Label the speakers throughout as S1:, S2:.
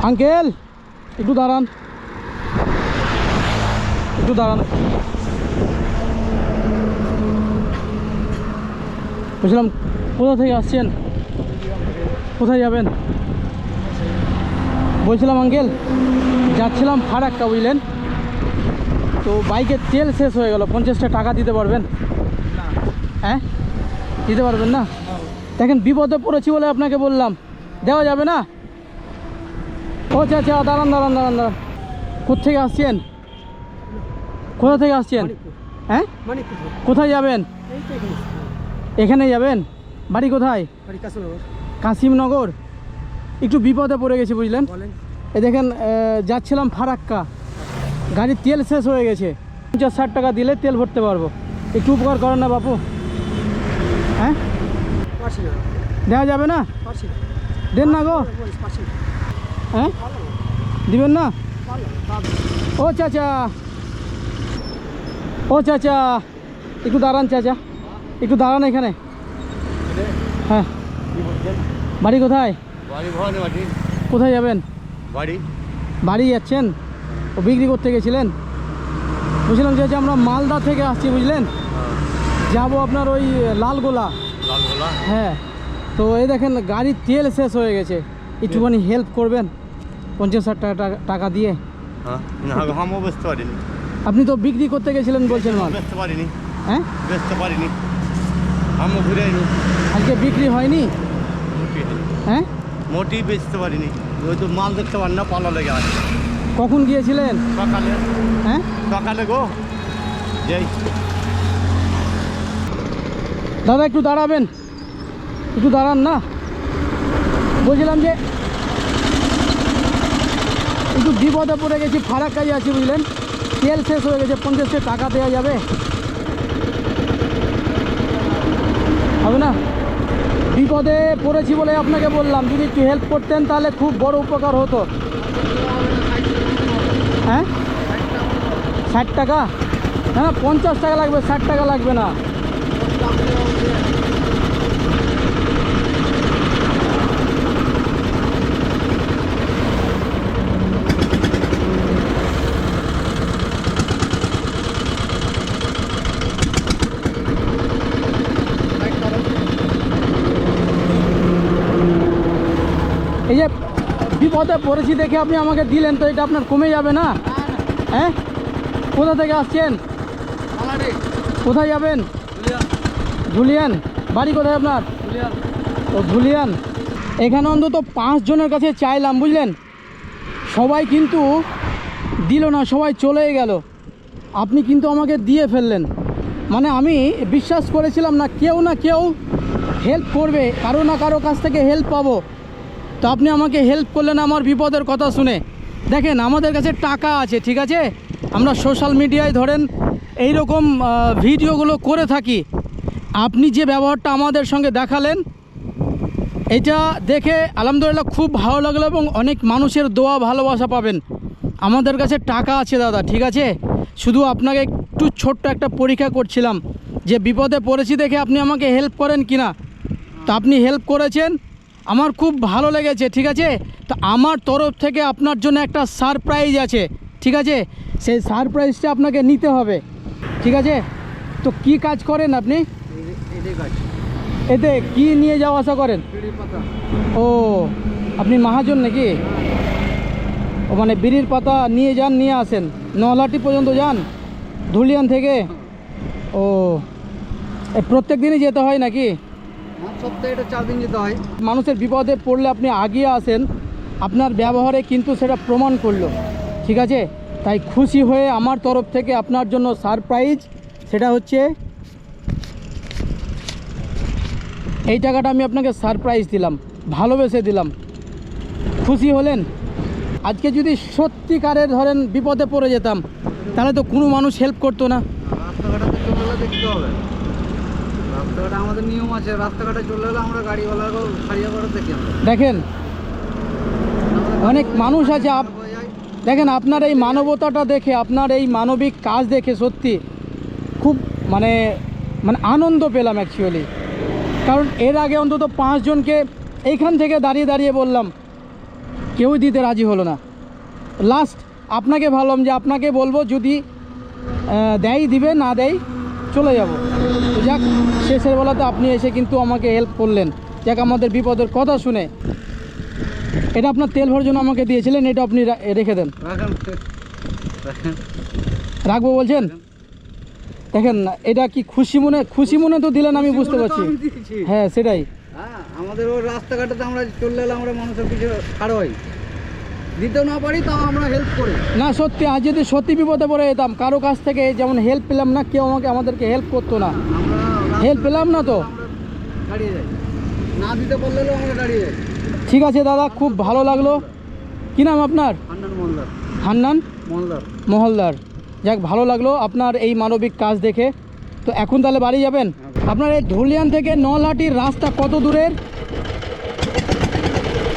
S1: Uncle একটু দাঁড়ান, একটু দাঁড়ান। বলছিলাম কোথা থেকে আসছেন, কোথায় যাবেন? বলছিলাম আঙ্কেল যাচ্ছিলাম ফারাক্কা, বুঝলেন তো বাইকের তেল শেষ হয়ে গেল, 50টা টাকা দিতে পারবেন? হ্যাঁ দিতে পারবেন না? দেখেন বিপদে পড়েছি বলে আপনাকে বললাম, দেওয়া যাবে না? ও আচ্ছা আচ্ছা, দাঁড়ান দাঁড়ান দাঁড়ান দাঁড়ান। কোথেকে আসছেন, কোথা থেকে আসছেন? হ্যাঁ কোথায় যাবেন? এখানে যাবেন? বাড়ি কোথায়? কাশিমনগর। একটু বিপদে পড়ে গেছি বুঝলেন। এই দেখেন যাচ্ছিলাম ফারাক্কা, গাড়ির তেল শেষ হয়ে গেছে, 50-60 টাকা দিলে তেল ভরতে পারবো। একটু উপকার করেন না বাপু। হ্যাঁ দেওয়া যাবে না? দেন না গো। হ্যাঁ দিবেন না? ও চাচা, ও চাচা একটু দাঁড়ান, চাচা একটু দাঁড়ান এখানে। হ্যাঁ বাড়ি কোথায়? কোথায় যাবেন? বাড়ি যাচ্ছেন? ও বিক্রি করতে গেছিলেন? বুঝলাম যে আমরা মালদা থেকে আসছি বুঝলেন, যাবো আপনার ওই লালগোলা। হ্যাঁ তো এই দেখেন গাড়ির তেল শেষ হয়ে গেছে, একটুখানি হেল্প করবেন 50-60 টাকা দিয়ে? আপনি তো বিক্রি করতে গেছিলেন বলছেন মাল। হ্যাঁ আজকে বিক্রি হয়নি? হ্যাঁ
S2: মোটি বেচতে পারিনি, ওই তো মাল দেখতে পারি না, পালা লেগে আছে।
S1: কখন গিয়েছিলেন?
S2: সকালে।
S1: হ্যাঁ
S2: সকালে গো যাই।
S1: দাদা একটু দাঁড়াবেন, একটু দাঁড়ান না। বলছিলাম যে একটু বিপদে পড়ে গেছি, ফারাক্কায় আছি বুঝলেন, তেল শেষ হয়ে গেছে, 50 টাকা দেওয়া যাবে? হবে না? বিপদে পড়েছি বলে আপনাকে বললাম, যদি একটু হেল্প করতেন তাহলে খুব বড় উপকার হতো। হ্যাঁ 60 টাকা? না না 50 টাকা লাগবে, 60 টাকা লাগবে না। এই যে বিপদে পড়েছি দেখে আপনি আমাকে দিলেন, তো এটা আপনার কমে যাবে না? হ্যাঁ কোথা থেকে আসছেন, কোথায় যাবেন? ধুলিয়ান। বাড়ি কোথায় আপনার? ও ধুলিয়ান। এখানে অন্তত 5 জনের কাছে চাইলাম বুঝলেন, সবাই কিন্তু দিল না, সবাই চলে গেল। আপনি কিন্তু আমাকে দিয়ে ফেললেন। মানে আমি বিশ্বাস করেছিলাম না কেউ হেল্প করবে, কারো না কারো কাছ থেকে হেল্প পাবো, তো আপনি আমাকে হেল্প করলেন আমার বিপদের কথা শুনে। দেখেন আমাদের কাছে টাকা আছে, ঠিক আছে, আমরা সোশ্যাল মিডিয়ায় ধরেন এই রকম ভিডিওগুলো করে থাকি। আপনি যে ব্যবহারটা আমাদের সঙ্গে দেখালেন, এটা দেখে আলহামদুলিল্লাহ খুব ভালো লাগলো, এবং অনেক মানুষের দোয়া ভালোবাসা পাবেন। আমাদের কাছে টাকা আছে দাদা, ঠিক আছে, শুধু আপনাকে একটু ছোট্ট একটা পরীক্ষা করছিলাম যে বিপদে পড়েছি দেখে আপনি আমাকে হেল্প করেন কিনা। তো আপনি হেল্প করেছেন, আমার খুব ভালো লেগেছে, ঠিক আছে। তো আমার তরফ থেকে আপনার জন্য একটা সারপ্রাইজ আছে, ঠিক আছে, সেই সারপ্রাইজটা আপনাকে নিতে হবে, ঠিক আছে। তো কি কাজ করেন আপনি? এতে কি নিয়ে যাওয়া আসা করেন? ও আপনি মহাজন নাকি? ও মানে বিড়ির পাতা নিয়ে যান, নিয়ে আসেন, নলাটি পর্যন্ত যান ধুলিয়ান থেকে? ও প্রত্যেক দিনই যেতে হয় নাকি?
S2: সপ্তাহে 4 দিন যেতে হয়।
S1: মানুষের বিপদে পড়লে আপনি আগিয়ে আসেন, আপনার ব্যবহারে কিন্তু সেটা প্রমাণ করলো, ঠিক আছে। তাই খুশি হয়ে আমার তরফ থেকে আপনার জন্য সারপ্রাইজ, সেটা হচ্ছে এই টাকাটা আমি আপনাকে সারপ্রাইজ দিলাম, ভালোবেসে দিলাম। খুশি হলেন? আজকে যদি সত্যিকারের ধরেন বিপদে পড়ে যেতাম, তাহলে তো কোনো মানুষ হেল্প করতো না।
S2: রাস্তাঘাটে চলে এলে দেখতে হবে, রাস্তাঘাটে আমাদের নিয়ম আছে, রাস্তাঘাটে চলে এলে আমরা গাড়িওয়ালাকে সারিয়ে করে দেখি।
S1: দেখেন অনেক মানুষ আছে, দেখেন আপনার এই মানবতাটা দেখে, আপনার এই মানবিক কাজ দেখে সত্যি খুব মানে আনন্দ পেলাম অ্যাকচুয়ালি। কারণ এর আগে অন্তত 5 জনকে এইখান থেকে দাঁড়িয়ে বললাম কেউই দিতে রাজি হলো না। লাস্ট আপনাকে ভাবলাম যে আপনাকে বলবো, যদি দেয় দিবে, না দেয় চলে যাব। তো যাক, শেষের বেলাতে আপনি এসে কিন্তু আমাকে হেল্প করলেন। যাক, আমাদের বিপদের কথা শুনে। এটা আপনার তেল ভরার জন্য আমাকে দিয়েছিলেন, এটা আপনি রেখে দেন।
S2: রাখেন।
S1: রাখবো বলছেন? দেখেন না, এটা কি খুশি মনে তো দিলেন, আমি বুঝতে পারছি।
S2: আমি দিয়েছি।
S1: হ্যাঁ, সেটাই।
S2: হ্যাঁ, আমাদের ওই রাস্তাঘাটে আমরা চলে এলে আমরা মানুষের পিছু ছাড় হই, দিতেও না পারি তাও আমরা হেল্প করি।
S1: না সত্যি, আজ যদি সত্যি বিপদে পড়ে যেতাম, কারো কাছ থেকে যেমন হেল্প পেলাম না, কেউ আমাদেরকে হেল্প করতো না।
S2: আমরা
S1: হেল্প পেলাম না তো।
S2: আমরা দাঁড়িয়ে যাই, না দিতে পারলেও আমরা দাঁড়িয়ে যাই।
S1: ঠিক আছে দাদা, খুব ভালো লাগলো। কি নাম আপনার?
S2: হান্নান মোল্লার।
S1: হান্নান
S2: মোল্লার।
S1: মহলদার। যাক, ভালো লাগলো আপনার এই মানবিক কাজ দেখে। তো এখন তাহলে বাড়ি যাবেন? আপনার এই ধুলিয়ান থেকে নলহাটির রাস্তা কত দূরের?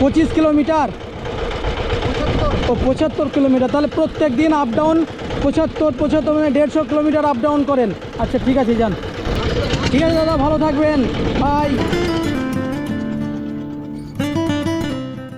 S1: 25 কিলোমিটার। ও 75 কিলোমিটার। তাহলে প্রত্যেক দিন আপ ডাউন 75 মানে 150 কিলোমিটার আপ ডাউন করেন। আচ্ছা ঠিক আছে, যান। ঠিক আছে দাদা, ভালো থাকবেন, বাই।